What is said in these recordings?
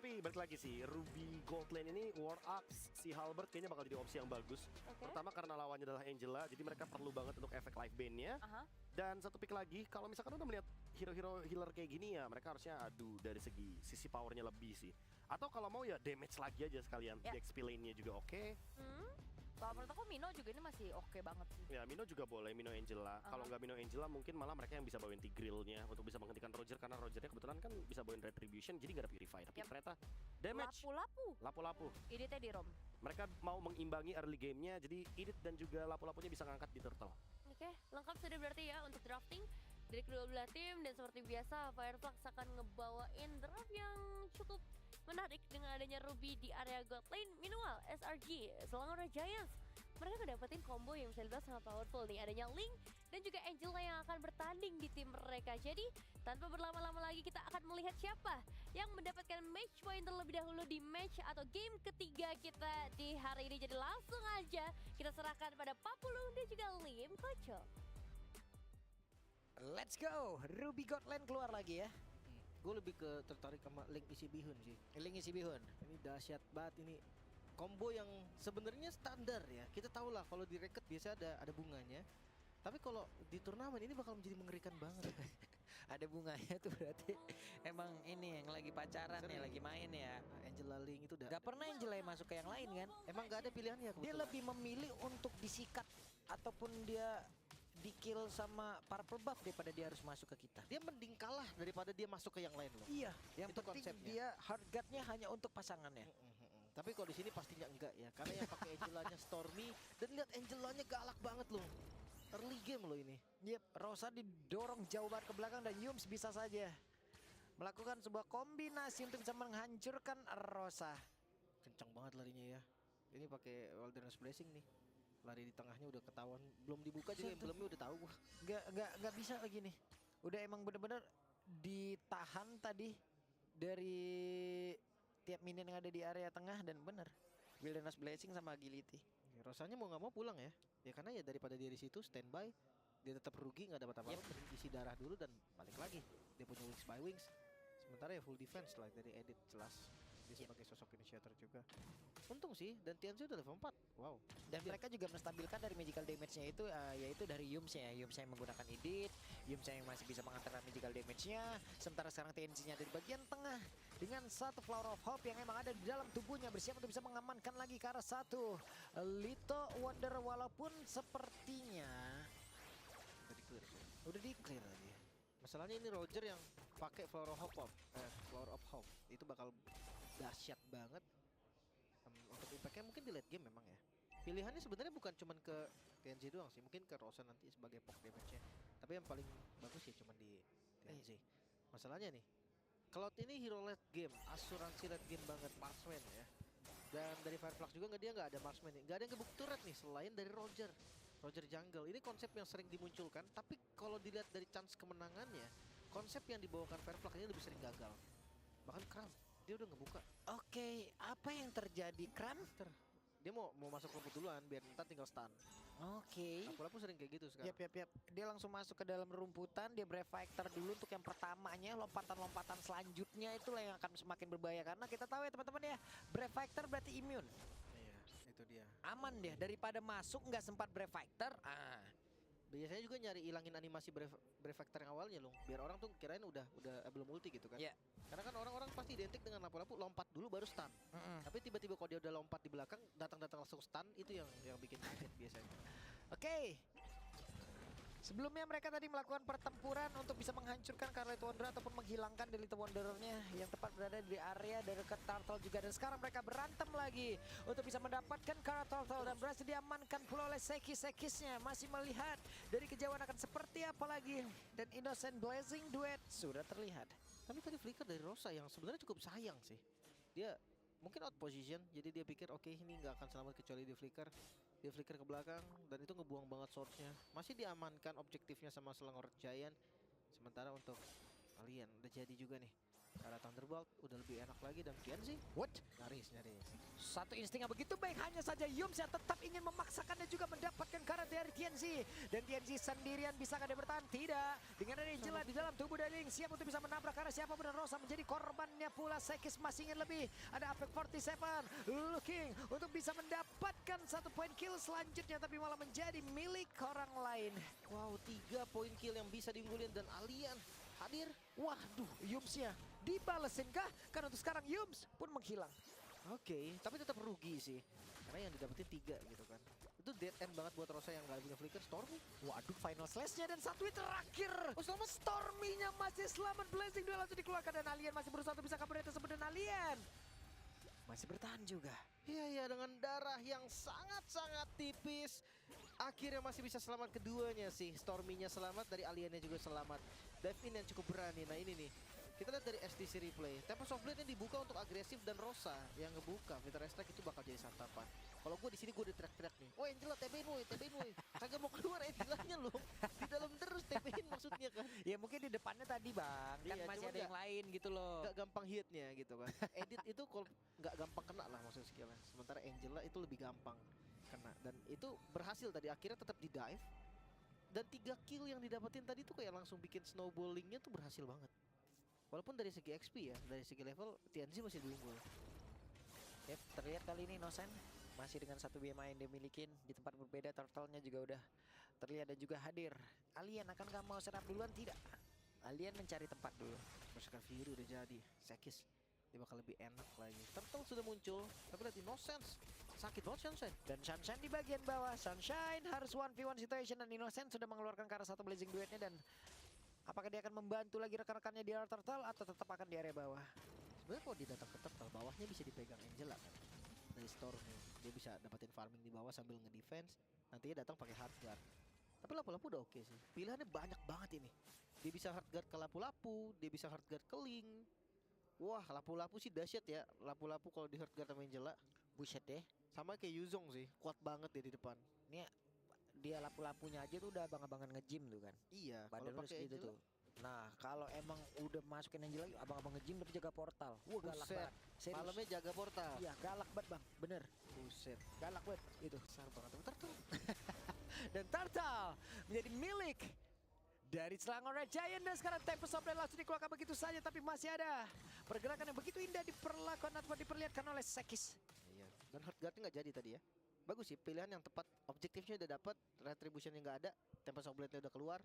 Tapi balik lagi sih, Ruby Gold Lane ini War Ups si Halberd kayaknya bakal jadi opsi yang bagus. Pertama karena lawannya adalah Angela, jadi mereka perlu banget untuk efek life band-nya. Dan satu pick lagi, kalau misalkan udah melihat hero-hero healer kayak gini ya, mereka harusnya adu dari sisi powernya lebih sih. Atau kalau mau ya damage lagi aja sekalian, di XP lane-nya juga oke. Kalau menurut aku Mino juga ini masih oke banget sih. Ya Mino juga boleh, Mino Angela. Kalau nggak Mino Angela mungkin malah mereka yang bisa bawain Tigreal-nya untuk bisa menghentikan Roger, karena Rogernya kebetulan kan bisa bawain Retribution, jadi nggak ada Purify. Tapi ternyata damage. Lapu-lapu. Iditnya di Rom. Mereka mau mengimbangi early game-nya, jadi Idit dan juga lapu-lapunya bisa ngangkat di turtle. Oke, lengkap sudah berarti ya untuk drafting dari kedua belah tim. Dan seperti biasa, Fireflux akan ngebawain draft yang cukup menarik dengan adanya Ruby di area God Lane. Meanwhile, SRG, Selangor Giants, mereka ngedapetin combo yang bisa dibilang sangat powerful nih. Adanya Link dan juga Angela yang akan bertanding di tim mereka. Jadi, tanpa berlama-lama lagi kita akan melihat siapa yang mendapatkan match point terlebih dahulu di match atau game ketiga kita di hari ini. Jadi langsung aja kita serahkan pada Papulung dan juga Lim Koco. Let's go, Ruby God Lane keluar lagi ya. Gue lebih ke tertarik sama Link isi Bihun sih. Link isi Bihun. Ini dahsyat banget ini. Combo yang sebenarnya standar ya. Kita tahu lah kalau di ranked biasa ada bunganya. Tapi kalau di turnamen ini bakal menjadi mengerikan banget. Ada bunganya tuh berarti emang ini yang lagi pacaran ya, lagi main ya. Angela Link itu udah. Gak pernah Angela yang masuk ke yang lain kan? Emang gak ada pilihannya kebetulan. Dia lebih memilih untuk disikat ataupun dia di-kill sama purple buff daripada dia harus masuk ke kita. Dia mending kalah daripada dia masuk ke yang lain loh. Iya, yang itu penting konsepnya. dia hard guard-nya hanya untuk pasangannya. Tapi kalau di sini pastinya enggak ya, karena yang pakai Angelanya Stormy dan lihat Angelanya galak banget loh. Early game loh ini. Yep, Rosa didorong jauh banget ke belakang dan Yums bisa saja melakukan sebuah kombinasi untuk bisa menghancurkan Rosa. Kencang banget larinya ya. Ini pakai Wilderness Blessing nih. Lari di tengahnya udah ketahuan, belum dibuka juga emblemnya udah tahu gua. Nggak bisa lagi nih. Udah emang bener-bener ditahan tadi dari tiap minion yang ada di area tengah dan bener Wilderness Blessing sama Agility. Ya, Rosanya mau nggak mau pulang ya. Ya karena ya daripada dia di situ standby, dia tetap rugi nggak dapat apa-apa. Isi darah dulu dan balik lagi. Dia punya Wings by Wings. Sementara ya full defense lah dari Edit jelas. Dia sebagai sosok initiator juga. Untung sih, dan Tianzi udah level 4. Wow. Dan mereka juga menstabilkan dari magical damage-nya itu yaitu dari Yums-nya. Yums yang menggunakan Edit, Yums yang masih bisa mengantarkan magical damage-nya. Sementara sekarang TNC-nya ada di bagian tengah dengan satu Flower of Hope yang emang ada di dalam tubuhnya, bersiap untuk bisa mengamankan lagi ke arah satu Little Wonder, walaupun sepertinya udah di-clear lagi. Masalahnya ini Roger yang pakai Flower of Hope itu bakal dahsyat banget untuk impact-nya mungkin di late game memang ya. Pilihannya sebenarnya bukan cuman ke TNZ doang sih, mungkin ke Rosa nanti sebagai poke damage-nya. Tapi yang paling bagus ya cuman di TNZ. Masalahnya nih, Cloud ini hero late game, asuransi late game banget, marksman ya. Dan dari Fireflux juga dia nggak ada marksman nih, nggak ada yang gebuk turret nih selain dari Roger Jungle. Ini konsep yang sering dimunculkan, tapi kalau dilihat dari chance kemenangannya, konsep yang dibawakan Fireflux ini lebih sering gagal. Bahkan Kram, dia udah ngebuka. Oke, apa yang terjadi, Kram? Dia mau masuk rumput duluan biar ntar tinggal stun. Oke. Aku sering kayak gitu sekarang. Yap. Dia langsung masuk ke dalam rumputan, dia Brave Fighter dulu untuk yang pertamanya, lompatan-lompatan selanjutnya itulah yang akan semakin berbahaya. Karena kita tahu ya teman-teman ya, Brave Fighter berarti immune. Iya, itu dia. Aman dia, daripada masuk nggak sempat Brave Fighter. Biasanya juga nyari ilangin animasi Brave Factor yang awalnya loh, biar orang tuh kirain udah belum ulti gitu kan. Iya. Karena kan orang-orang pasti identik dengan lapu-lapu lompat dulu baru stun. Tapi tiba-tiba kalau dia udah lompat di belakang, datang langsung stun, itu yang bikin kaget biasanya. Oke. Sebelumnya mereka tadi melakukan pertempuran untuk bisa menghancurkan Scarlet Wanderer ataupun menghilangkan Delete Wanderer-nya yang tepat berada di area dari dekat Turtle juga. Dan sekarang mereka berantem lagi untuk bisa mendapatkan Turtle dan berhasil diamankan pula oleh Sekisnya. Masih melihat dari kejauhan akan seperti apa lagi. Dan Innocent Blazing Duet sudah terlihat. Tapi tadi flicker dari Rosa yang sebenarnya cukup sayang sih. Dia mungkin out position, jadi dia pikir oke, ini nggak akan selamat kecuali di flicker. Dia flicker ke belakang dan itu ngebuang banget swordnya. Masih diamankan objektifnya sama Selangor Giant. Sementara untuk kalian udah jadi juga nih. Ada Thunderbolt udah lebih enak lagi dan Tianzi What? nyaris. Satu insting yang begitu baik, hanya saja Yums yang tetap ingin memaksakan dan juga mendapatkan karat dari TNZ. Dan TNZ sendirian bisakah dia bertahan? Tidak. Dengan ada Angela di dalam tubuh dari Link, siap untuk bisa menabrak karena siapapun, dan Rosa menjadi korbannya pula. Sekis masih ingin lebih. Ada Apex 47 looking untuk bisa mendapatkan 1 poin kill selanjutnya, tapi malah menjadi milik orang lain. Wow, 3 poin kill yang bisa diunggulin dan Alien hadir. Waduh, Yumsnya dibalesin kah? Karena untuk sekarang Yums pun menghilang. Oke, tapi tetap rugi sih. Karena yang didapetin 3 gitu kan. Itu dead end banget buat Rosa yang gak punya flicker. Stormy. Waduh, final slash-nya dan satu hit terakhir. Oh, selamat. Stormy-nya masih selamat. Blazing Duel langsung dikeluarkan dan Alien masih berusaha untuk bisa kabur dari tersebut, dan Alien masih bertahan juga. Iya, dengan darah yang sangat-sangat tipis. Akhirnya masih bisa selamat keduanya sih. Stormy-nya selamat, dari Aliennya juga selamat. Dive in yang cukup berani. Nah ini nih. Kita lihat dari STC replay. Tempest of Blade-nya dibuka untuk agresif dan Rosa yang ngebuka. Meteor Strike itu bakal jadi santapan. Kalau gue di sini gue udah teriak-teriak nih. Oh Angela TB-in woi, TB-in woi. Kagak mau keluar Angelanya loh. Di dalam terus TB-in maksudnya kan. Ya mungkin di depannya tadi bang, kan Iya, masih cuma ada yang lain gitu loh. Gak gampang hitnya gitu kan. Edit itu kalau nggak gampang kena lah maksudnya skillnya. Sementara Angela itu lebih gampang kena. Dan itu berhasil tadi, akhirnya tetap di dive. Dan 3 kill yang didapetin tadi tuh kayak langsung bikin snowballingnya tuh berhasil banget. Walaupun dari segi XP ya, dari segi level TNZ masih diunggul. Yep, terlihat kali ini Innocent masih dengan satu BMI yang dia milikin. Di tempat berbeda, Turtle-nya juga udah terlihat dan juga hadir. Alien akan gak mau serap duluan? Tidak. Alien mencari tempat dulu. Pasukan Fury udah jadi. Sekis dia bakal lebih enak lagi. Turtle sudah muncul, tapi lihat Innocence sakit banget Sunshine. Dan Sunshine di bagian bawah. Sunshine harus 1v1 situation, dan Innocent sudah mengeluarkan ke arah satu Blazing Duetnya. Dan apakah dia akan membantu lagi rekan-rekannya di area Turtle atau tetap akan di area bawah? Sebenarnya kalau dia datang ke Turtle, bawahnya bisa dipegang Angela kan. Dari Stormy, dia bisa dapetin farming di bawah sambil nge-defense. Nantinya datang pakai hard guard. Tapi lapu-lapu udah oke sih. Pilihannya banyak banget ini. Dia bisa hard guard ke lapu-lapu, dia bisa hard guard ke Link. Wah, lapu-lapu sih dahsyat ya. Lapu-lapu kalau di hard guard sama Angela. Buset deh. Sama kayak Yuzong sih, kuat banget dia di depan. Ini dia lapu-lapunya aja tuh udah abang-abangan nge-gym tuh kan. Iya, Badan kalau lu pakai segitu Angela. tuh. Nah, kalau emang udah masukin Angela lagi, abang-abang nge-gym tapi jaga portal. Wah, galak Buset. banget. Serius. Malamnya jaga portal. Iya, galak banget bang, bener. Buset. Galak banget, itu. Besar banget. Bentar tuh. Dan Turtle menjadi milik dari Selangor Red Giant. Dan sekarang Tempest of Blade langsung dikeluarkan begitu saja, tapi masih ada pergerakan yang begitu indah diperlakukan atau diperlihatkan oleh Sekis. Iya. Dan hard guard nggak jadi tadi ya. Bagus sih, pilihan yang tepat. Objektifnya udah dapat, retributionnya nggak ada, Tempest of Blade-nya udah keluar.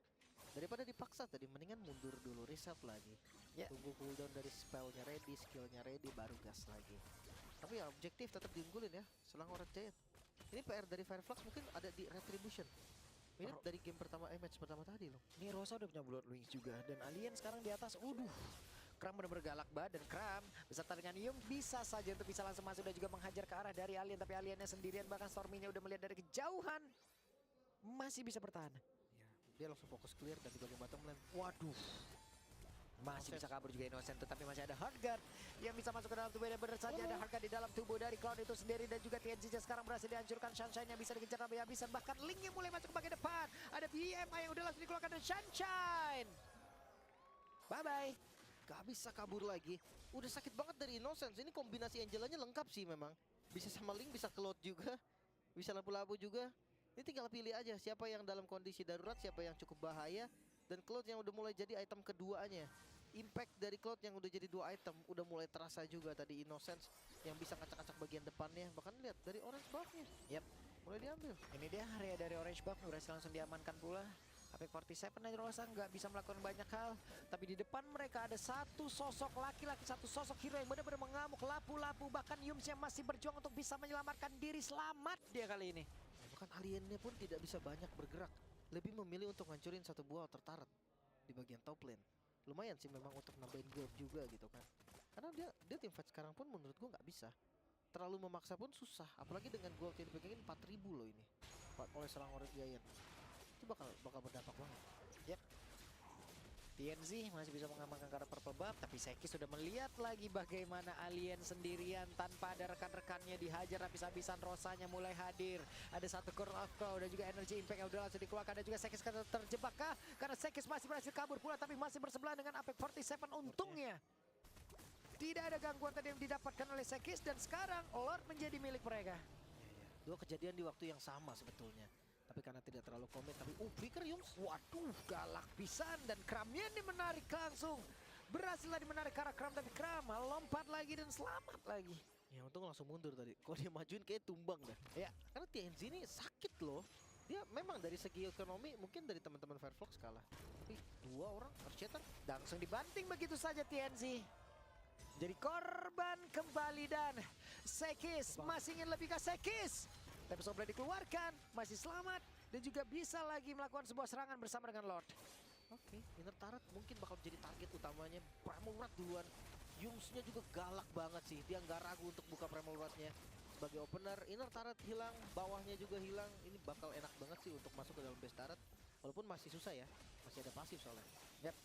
Daripada dipaksa tadi, mendingan mundur dulu, reset lagi. Ya. Tunggu cooldown dari spellnya ready, skillnya ready, baru gas lagi. Tapi ya objektif tetap diunggulin ya, Selangor Red Giant. Ini PR dari Fireflux mungkin ada di retribution. Mirip dari game pertama, match pertama tadi loh. Ini Rosa udah punya Blood Wings juga, dan Alien sekarang di atas. Kram benar-benar galak banget, dan Kram beserta dengan Yung bisa saja untuk bisa langsung masuk dan juga menghajar ke arah dari Alien, tapi Aliennya sendirian, bahkan Stormy-nya udah melihat dari kejauhan masih bisa bertahan. Ya, dia langsung fokus clear dan di bagian bottom lane. Waduh, masih Innocent. bisa kabur juga Innocent, tetapi masih ada Hardguard yang bisa masuk ke dalam tubuh. Dan benar saja ada Hardguard di dalam tubuh dari Cloud itu sendiri, dan juga TNZ sekarang berhasil dihancurkan. Sunshine yang bisa dikejar habis-habisan, bahkan Link yang mulai masuk ke bagian depan. Ada BMI yang udah langsung dikeluarkan dari Sunshine. Bye-bye. Gak bisa kabur lagi. Udah sakit banget dari Innocence. Ini kombinasi Angelanya lengkap sih memang. Bisa sama Link, bisa Cloud juga. Bisa lapu-lapu juga. Ini tinggal pilih aja siapa yang dalam kondisi darurat, siapa yang cukup bahaya. Dan Cloud yang udah mulai jadi item keduanya. Impact dari Cloud yang udah jadi 2 item udah mulai terasa juga tadi. Innocence yang bisa ngacak-ngacak bagian depannya. Bahkan lihat dari orange buff-nya. Yap, Mulai diambil. ini dia area dari Orange Buff berhasil langsung diamankan pula. Apex 47 dan Rosa nggak bisa melakukan banyak hal, tapi di depan mereka ada satu sosok laki-laki, satu sosok hero yang benar-benar mengamuk. Lapu-lapu, bahkan Yums yang masih berjuang untuk bisa menyelamatkan diri. Selamat dia kali ini. Bahkan aliennya pun tidak bisa banyak bergerak. Lebih memilih untuk ngancurin satu buah outer turret di bagian top lane. Lumayan sih memang untuk nambahin gold juga gitu kan. Karena dia tim fight sekarang pun menurut gua nggak bisa. Terlalu memaksa pun susah. Apalagi dengan gold yang dipegangin 4.000 loh ini. Oleh Selangor Red Giant. Itu bakal berdampak banget. Yep. TNZ masih bisa mengamankan karena purple buff, tapi Sekis sudah melihat lagi bagaimana Alien sendirian tanpa ada rekan-rekannya dihajar habis-habisan. Rosanya mulai hadir. Ada satu Core of Crow dan juga Energy Impact yang udah langsung dikeluarkan, dan juga Sekis terjebak kah? Karena Sekis masih berhasil kabur pula, tapi masih bersebelah dengan Apex 47 untungnya. Tidak ada gangguan tadi yang didapatkan oleh Sekis dan sekarang Lord menjadi milik mereka. Dua kejadian di waktu yang sama sebetulnya. Tapi karena tidak terlalu komit, tapi Flicker Yums. Waduh, galak pisan dan Kramnya ini menarik langsung. Berhasillah menarik ke arah Kram, tapi Kram lompat lagi dan selamat lagi. Ya untung langsung mundur tadi. Kalau dia majuin kayak tumbang dah. Ya, Karena TNZ ini sakit loh. Dia memang dari segi ekonomi mungkin dari teman-teman Firefox kalah. Tapi dua orang Earthshatter. langsung dibanting begitu saja TNC. Jadi korban kembali dan Sekis masih ingin lebih ke Sekis. Tapi sudah dikeluarkan, masih selamat dan juga bisa lagi melakukan sebuah serangan bersama dengan Lord. Oke, Inner Turret mungkin bakal jadi target utamanya. Primal Rod duluan. Yumsnya juga galak banget sih. Dia nggak ragu untuk buka Primal Rodnya. Sebagai opener, Inner Turret hilang, bawahnya juga hilang. Ini bakal enak banget sih untuk masuk ke dalam base turret. Walaupun masih susah ya, masih ada pasif soalnya. Yap.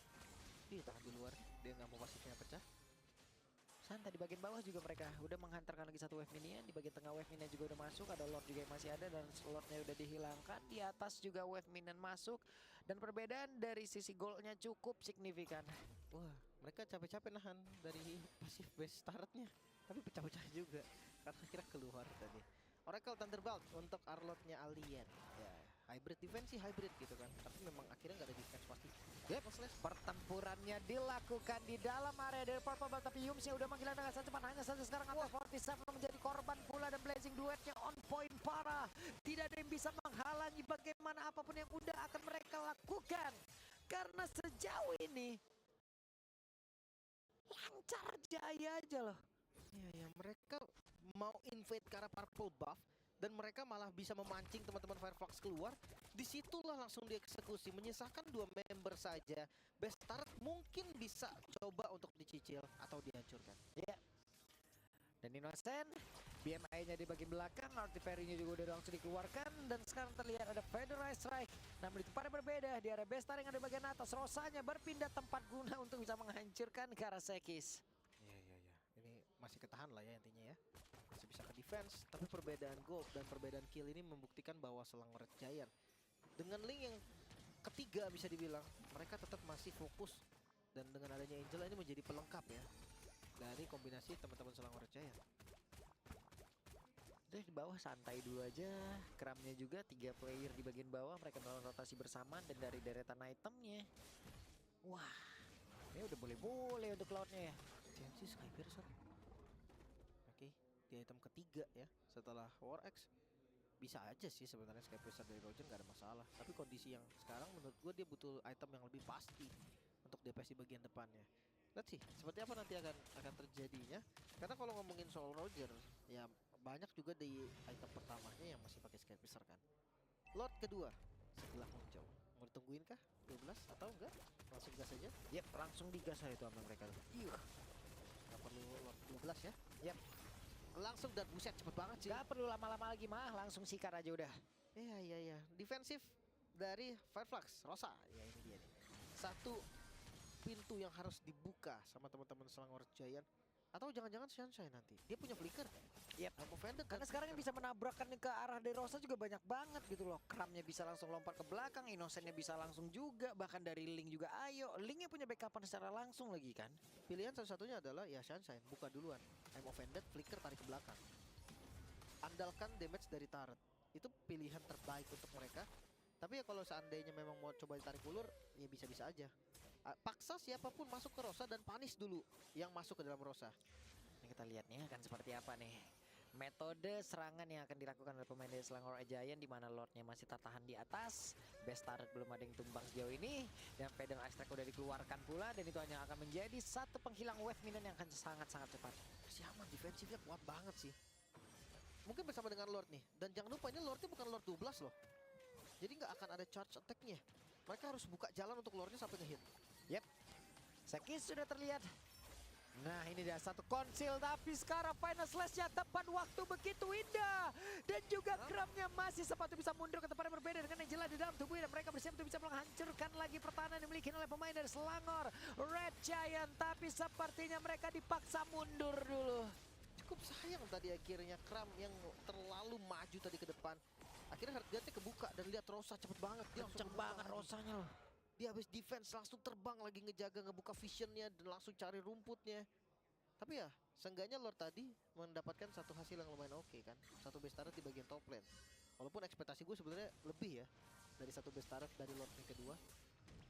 Dia tahan di luar, dia nggak mau pasifnya pecah. Santai di bagian bawah juga mereka udah menghantarkan lagi satu wave minion. Di bagian tengah wave minion juga udah masuk. Ada Lord juga yang masih ada dan slotnya udah dihilangkan. Di atas juga wave minion masuk. Dan perbedaan dari sisi goldnya cukup signifikan. Wah, mereka capek-capek nahan dari pasif base turretnya. Tapi pecah-pecah juga, karena kira keluar tadi. Oracle Thunderbolt untuk Arlotnya Alien. Ya, hybrid defense sih hybrid gitu kan. Tapi memang akhirnya nggak ada defense pasti. Yep. Pertempurannya dilakukan di dalam area dari Purple Belt, tapi Yumsnya udah menghilang dengan sangat cepat. Hanya saja sekarang Hunter 47 menjadi korban pula dan Blazing duetnya on point parah. Tidak ada yang bisa menghalangi bagaimana apapun yang udah akan mereka lakukan. Karena sejauh ini lancar jaya aja loh. Ya, mereka mau invade ke arah Purple Buff dan mereka malah bisa memancing teman-teman Firefox keluar. Disitulah langsung dieksekusi, menyisakan 2 member saja. Best turret mungkin bisa coba untuk dicicil atau dihancurkan. Ya. Dan Innocent, BMI-nya di bagian belakang, artillery-nya juga udah langsung dikeluarkan. Dan sekarang terlihat ada Federalized Strike. Namun itu pada berbeda, di area Bestar yang ada di bagian atas. Rosanya berpindah tempat guna untuk bisa menghancurkan ke arah Sekis. Iya. Ini masih ketahan lah ya intinya ya. Masih bisa ke defense, tapi perbedaan gold dan perbedaan kill ini membuktikan bahwa Selang Red Giant dengan link yang ketiga bisa dibilang, mereka tetap masih fokus. Dan dengan adanya Angela ini menjadi pelengkap ya dari kombinasi teman-teman Selang Red Giant. Udah di bawah santai dulu aja. Kramnya juga 3 player di bagian bawah. Mereka melakukan rotasi bersama dan dari deretan itemnya. Wah, ini udah boleh-boleh untuk Cloud-nya ya. TNC Skypiercer. Oke, di item ketiga ya setelah War X. Bisa aja sih sebenarnya Skypiercer dari Roger nggak ada masalah. Tapi kondisi yang sekarang menurut gue dia butuh item yang lebih pasti untuk DPS di bagian depannya. Lihat sih seperti apa nanti akan terjadinya. Karena kalau ngomongin soal Roger, ya banyak juga di item pertamanya yang masih pakai Skypiercer kan. Lord kedua setelah muncul. Mau ditungguin kah? 12 atau enggak? Langsung gas aja. Yep, langsung digas aja itu sama mereka. Nggak perlu Lord 12 ya. Yep. Langsung dan buset cepet banget sih. Gak perlu lama-lama lagi mah, langsung sikat aja udah. Iya. Defensif dari Fireflux Rosa. Ya ini dia nih. Satu pintu yang harus dibuka sama teman-teman Selang Red Giant. Atau jangan-jangan Sunshine nanti. Dia punya flicker. Yep. Offended Karena sekarang yang bisa menabrakkan ke arah De Rosa juga banyak banget gitu loh. Kramnya bisa langsung lompat ke belakang, Innocentnya bisa langsung juga, bahkan dari Link juga ayo. Linknya punya backupan secara langsung lagi kan. Pilihan satu-satunya adalah ya Sunshine, buka duluan. I'm offended, flicker tarik ke belakang. Andalkan damage dari turret. Itu pilihan terbaik untuk mereka. Tapi ya kalau seandainya memang mau coba ditarik ulur, ya bisa-bisa aja. Paksa siapapun masuk ke Rosa dan punish dulu yang masuk ke dalam Rosa. Ini kita lihat nih akan seperti apa nih metode serangan yang akan dilakukan oleh pemain dari Selang Red Giant, di mana Lordnya masih tertahan di atas. Best turret belum ada yang tumbang sejauh ini, dan Pedal Extract udah dikeluarkan pula, dan itu hanya akan menjadi satu penghilang wave minion yang akan sangat-sangat cepat. Si aman defensifnya kuat banget sih. Mungkin bersama dengan Lord nih. Dan jangan lupa ini Lordnya bukan Lord 12 loh. Jadi nggak akan ada charge attack-nya. Mereka harus buka jalan untuk Lordnya sampai nge-hit. Yep, Sekis sudah terlihat. Nah ini dia satu konsil, tapi sekarang final slash-nya tepat waktu begitu indah. Dan juga Kramnya masih sempat bisa mundur ke tempat yang berbeda dengan Angela di dalam tubuhnya. Dan mereka bersiap untuk bisa menghancurkan lagi pertahanan yang dimiliki oleh pemain dari Selangor Red Giant. Tapi sepertinya mereka dipaksa mundur dulu. Cukup sayang tadi akhirnya Kram yang terlalu maju tadi ke depan. Akhirnya heartgate-nya kebuka dan lihat Rosa cepet banget. Dia Kenceng banget Rosanya loh. Dia habis defense langsung terbang lagi ngejaga, ngebuka visionnya dan langsung cari rumputnya. Tapi ya, seenggaknya Lord tadi mendapatkan satu hasil yang lumayan oke kan. Satu base turret di bagian top lane. Walaupun ekspektasi gue sebenarnya lebih ya dari satu base turret dari Lord yang kedua.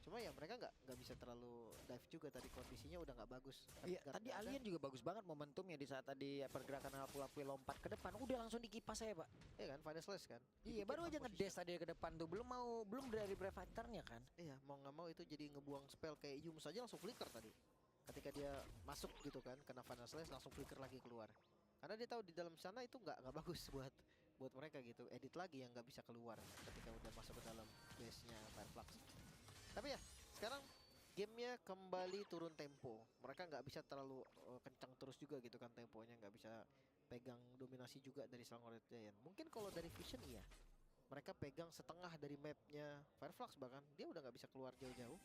Cuma ya mereka nggak bisa terlalu dive juga, tadi kondisinya udah nggak bagus. Iya, Guard tadi nggak ada. Alien juga bagus banget momentumnya di saat tadi pergerakan Alpha lompat ke depan, udah langsung dikipas saya, Pak. Iya kan, Final Slash kan. Iya, Dibikin baru aja on ngedes position. tadi ke depan tuh, belum dari Brave Fighter-nya kan. Iya, mau nggak mau itu jadi ngebuang spell kayak Yum saja langsung flicker tadi. Ketika dia masuk gitu kan, kena Final Slash langsung flicker lagi keluar. Karena dia tahu di dalam sana itu nggak bagus buat mereka gitu. Edit lagi yang nggak bisa keluar ketika udah masuk ke dalam base-nya Fireflux. Tapi ya, sekarang gamenya kembali turun tempo. Mereka nggak bisa terlalu kencang terus juga gitu kan temponya, nggak bisa pegang dominasi juga dari Selangor Red Giant. Mungkin kalau dari Vision iya, mereka pegang setengah dari mapnya Fireflux, bahkan dia udah nggak bisa keluar jauh-jauh.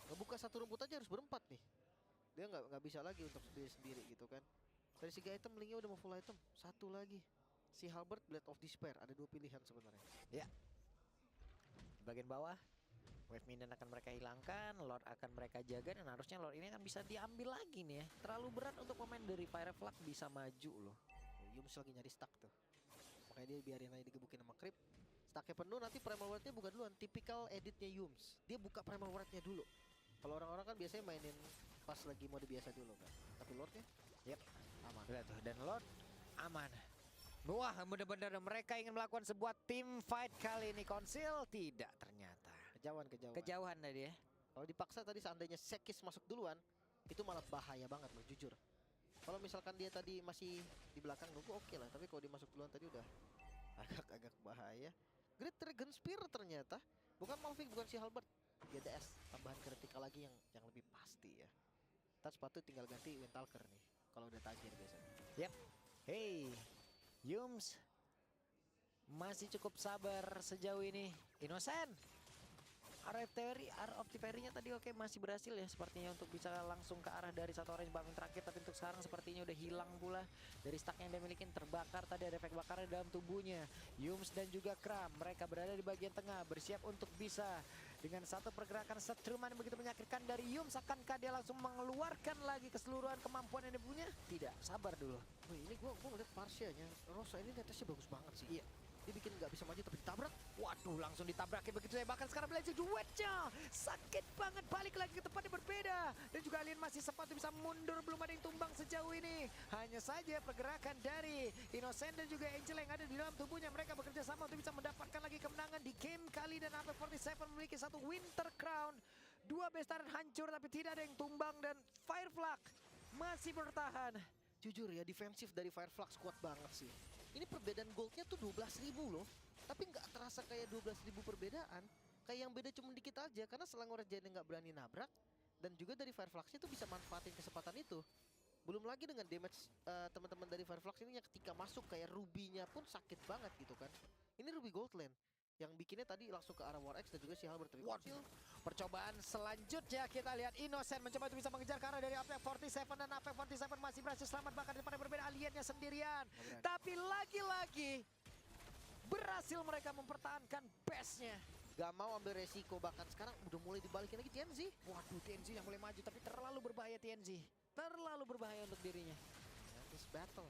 Ngebuka satu rumput aja harus berempat nih. Dia nggak bisa lagi untuk sendiri gitu kan. Dari segi item Lingnya udah mau full item. Satu lagi si Halberd Blade of Despair, ada dua pilihan sebenarnya. Di bagian bawah, Wave Minion akan mereka hilangkan, Lord akan mereka jaga, dan harusnya Lord ini akan bisa diambil lagi nih ya. Terlalu berat untuk pemain dari Fireflux bisa maju loh. Yums lagi nyari stack tuh, makanya dia biarin aja digebukin sama Creep. Stacknya penuh, nanti Primal Wardnya buka duluan. Tipikal editnya Yums, dia buka Primal Wardnya dulu. Kalau orang-orang kan biasanya mainin pas lagi mode biasa dulu kan, tapi Lordnya aman. Lihat tuh, dan Lord aman. Wah, benar-benar mereka ingin melakukan sebuah team fight kali ini. Konsil tidak ternyata. Kejauhan. Kejauhan tadi ya. Kalau dipaksa tadi seandainya Sekis masuk duluan, itu malah bahaya banget loh, jujur. Kalau misalkan dia tadi masih di belakang nunggu oke lah, tapi kalau dia masuk duluan tadi udah agak bahaya. Great Dragon Spear ternyata, bukan Malphite, bukan si Halberd. Dia DS, tambahan kritikal lagi yang lebih pasti ya. Ntar sepatu tinggal ganti Windtalker nih, kalau udah tajir biasanya. Hey, Yums masih cukup sabar sejauh ini. Innocent, arah optiferinya tadi oke, masih berhasil ya sepertinya untuk bisa langsung ke arah dari satu orange bangun terakhir. Tapi untuk sekarang sepertinya udah hilang pula dari stack yang dia miliki, terbakar tadi, ada efek bakar di dalam tubuhnya. Yums dan juga Kram, mereka berada di bagian tengah bersiap untuk bisa dengan satu pergerakan setruman yang begitu menyakitkan dari Yums. Akankah dia langsung mengeluarkan lagi keseluruhan kemampuan yang dia punya? Tidak, sabar dulu. Wih, ini gua ngeliat Parsianya, Rosa ini netesnya bagus banget sih. Iya, dia bikin nggak bisa maju tapi ditabrak. Waduh, langsung ditabrakin begitu ya. Bahkan sekarang belajar duetnya sakit banget, balik lagi ke tempat yang berbeda. Dan juga Alien masih sempat bisa mundur, belum ada yang tumbang sejauh ini. Hanya saja pergerakan dari Innocent dan juga Angel yang ada di dalam tubuhnya, mereka bekerja sama untuk bisa mendapatkan lagi kemenangan di game kali. Dan AP47 memiliki satu Winter Crown. Dua base turret hancur tapi tidak ada yang tumbang, dan Fireflux masih bertahan. Jujur ya, defensif dari Fireflux kuat banget sih. Ini perbedaan goldnya tuh 12.000 loh. Tapi nggak terasa kayak 12.000 perbedaan. Kayak yang beda cuma dikit aja, karena Selangor Red Giant nggak berani nabrak. Dan juga dari Fireflux itu bisa manfaatin kesempatan itu. Belum lagi dengan damage teman-teman dari Fireflux ini yang ketika masuk kayak Ruby-nya pun sakit banget gitu kan. Ini Ruby Gold Lane yang bikinnya tadi langsung ke arah War X dan juga si Halberd. Tapi Waduh, percobaan selanjutnya kita lihat Innocent mencoba untuk bisa mengejar ke arah dari AP47, dan AP47 masih berhasil selamat, bahkan di depan yang berbeda Aliennya sendirian. Tapi lagi-lagi berhasil mereka mempertahankan base-nya. gak mau ambil resiko, bahkan sekarang udah mulai dibalikin lagi TNZ. Waduh, TNZ yang mulai maju, tapi terlalu berbahaya TNZ. Terlalu berbahaya untuk dirinya. This battle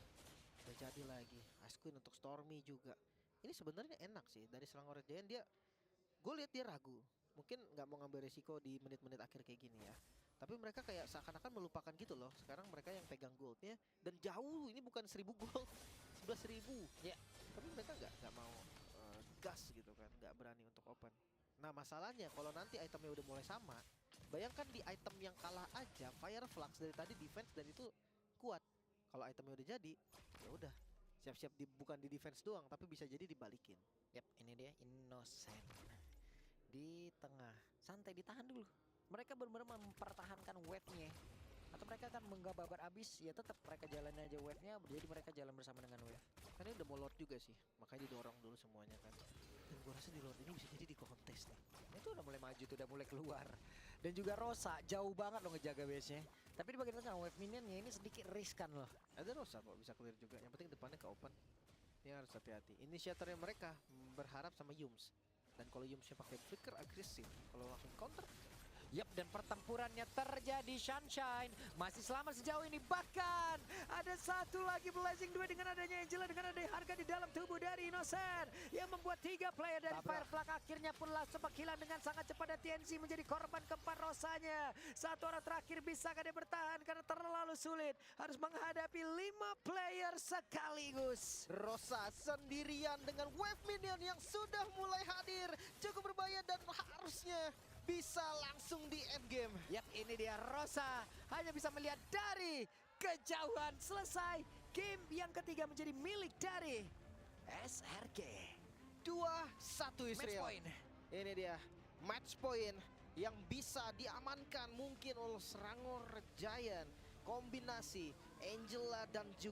udah jadi lagi. Ice Queen untuk Stormy juga. Ini sebenarnya enak sih dari Selangor Red Giant. Gue lihat dia ragu. Mungkin nggak mau ngambil resiko di menit-menit akhir kayak gini ya. Tapi mereka kayak seakan-akan melupakan gitu loh. Sekarang mereka yang pegang goldnya, dan jauh, ini bukan 1000 gold, 11.000. Ya. Tapi mereka nggak mau gas gitu kan, nggak berani untuk open. Nah masalahnya kalau nanti itemnya udah mulai sama, bayangkan di item yang kalah aja Fireflux dari tadi defense dan itu kuat. Kalau itemnya udah jadi, ya udah siap-siap bukan di defense doang, tapi bisa jadi dibalikin. Yap, ini dia Innocent di tengah, santai, ditahan dulu. Mereka benar-benar mempertahankan wave-nya. Atau mereka akan menggabar abis, ya tetap mereka jalan aja wave-nya, jadi mereka jalan bersama dengan wave. Karena udah mau Lord juga sih, makanya didorong dulu semuanya kan. Dan gue rasa di Lord ini bisa jadi di kontes nih. Itu udah mulai maju tuh, udah mulai keluar. Dan juga Rosa jauh banget loh ngejaga base-nya. Tapi di bagian tengah wave minionnya ini sedikit riskan loh. Ada Rosa kok bisa clear juga, yang penting depannya ke open. Ini harus hati-hati. Inisiatornya mereka berharap sama Yums. Dan kalau Yumsnya pakai flicker agresif, kalau langsung counter, Yap, dan pertempurannya terjadi. Sunshine masih selamat sejauh ini. Bahkan ada satu lagi Blazing 2 dengan adanya Angela, dengan adanya harga di dalam tubuh dari Innocent yang membuat 3 player dari Firefly akhirnya pun langsung menghilang dengan sangat cepat, dan TNC menjadi korban keempat Rosanya. Satu orang terakhir, bisakah dia bertahan karena terlalu sulit harus menghadapi 5 player sekaligus. Rosa sendirian dengan wave minion yang sudah mulai hadir. Cukup berbahaya dan harusnya bisa langsung di endgame. Yap, ini dia Rosa hanya bisa melihat dari kejauhan. Selesai, game yang ketiga menjadi milik dari SRG. 2-1 Match Israel. point. Ini dia match point yang bisa diamankan mungkin oleh Serangor Giant. Kombinasi Angela dan juga